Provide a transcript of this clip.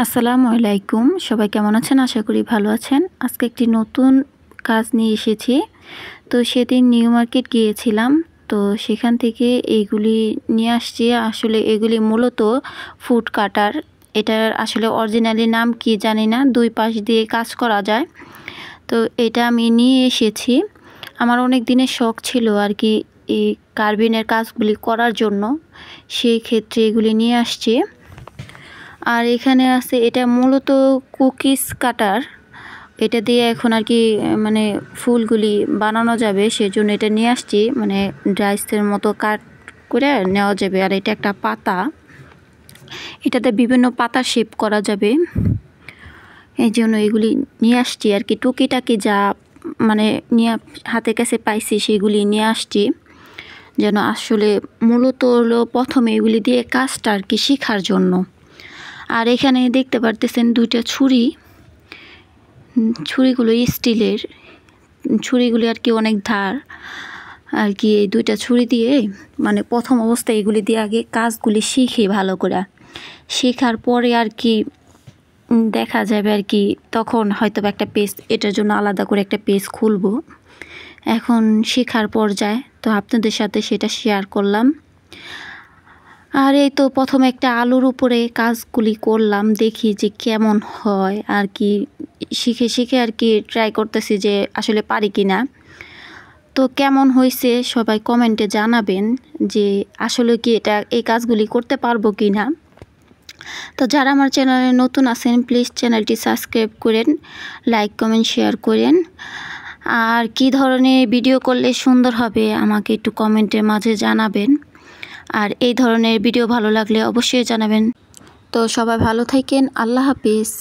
আসসালামু আলাইকুম, সবাই কেমন আছেন? আশা করি ভালো আছেন। আজকে একটি নতুন কাজ নিয়ে এসেছি। তো সেদিন নিউ মার্কেট গিয়েছিলাম, তো সেখান থেকে এইগুলি নিয়ে আসছি। আসলে এগুলি মূলত ফুড কাটার। এটার আসলে অরিজিনালি নাম কি জানি না, দুই পাশ দিয়ে কাজ করা যায়। তো এটা আমি নিয়ে এসেছি। আমার অনেক দিনের শখ ছিল আর কি এই কার্বিনের কাজগুলি করার জন্য, সেই ক্ষেত্রে এগুলি নিয়ে আসছি। আর এখানে আছে, এটা মূলত কুকিজ কাটার। এটা দিয়ে এখন আর কি মানে ফুলগুলি বানানো যাবে, সেজন্য এটা নিয়ে আসছি। মানে ডাইসের মতো কাট করে নেওয়া যাবে। আর এটা একটা পাতা, এটাতে বিভিন্ন পাতা শেপ করা যাবে, এই জন্য এগুলি নিয়ে আসছি আর কি। টুকিটাকি যা মানে নিয়ে হাতের কাছে পাইছি সেগুলি নিয়ে আসছি, যেন আসলে মূলত হলো প্রথমে এগুলি দিয়ে কাজটা আর কি শেখার জন্য। আর এখানে দেখতে পারতেছেন দুইটা ছুরি। ছুরিগুলো স্টিলের, ছুরিগুলি আর কি অনেক ধার আর কি। এই দুইটা ছুরি দিয়ে মানে প্রথম অবস্থায় এগুলি দিয়ে আগে কাজগুলি শিখি ভালো করে। শেখার পরে আর কি দেখা যাবে আর কি, তখন হয়তো একটা পেজ, এটার জন্য আলাদা করে একটা পেজ খুলবো। এখন শেখার পর্যায়ে, তো আপনাদের সাথে সেটা শেয়ার করলাম। আর এই তো প্রথমে একটা আলুর উপরে কাজগুলি করলাম, দেখি যে কেমন হয় আর কি। শিখে শিখে আর কি ট্রাই করতেছি যে আসলে পারি কি না। তো কেমন হয়েছে সবাই কমেন্টে জানাবেন যে আসলে কি এটা এই কাজগুলি করতে পারবো কি না। তো যারা আমার চ্যানেলে নতুন আছেন প্লিজ চ্যানেলটি সাবস্ক্রাইব করেন, লাইক কমেন্ট শেয়ার করেন। আর কি ধরনের ভিডিও করলে সুন্দর হবে আমাকে একটু কমেন্টের মাঝে জানাবেন। আর এই ধরনের ভিডিও ভালো লাগলে অবশ্যই জানাবেন। তো সবাই ভালো থাকেন, আল্লাহ হাফিজ।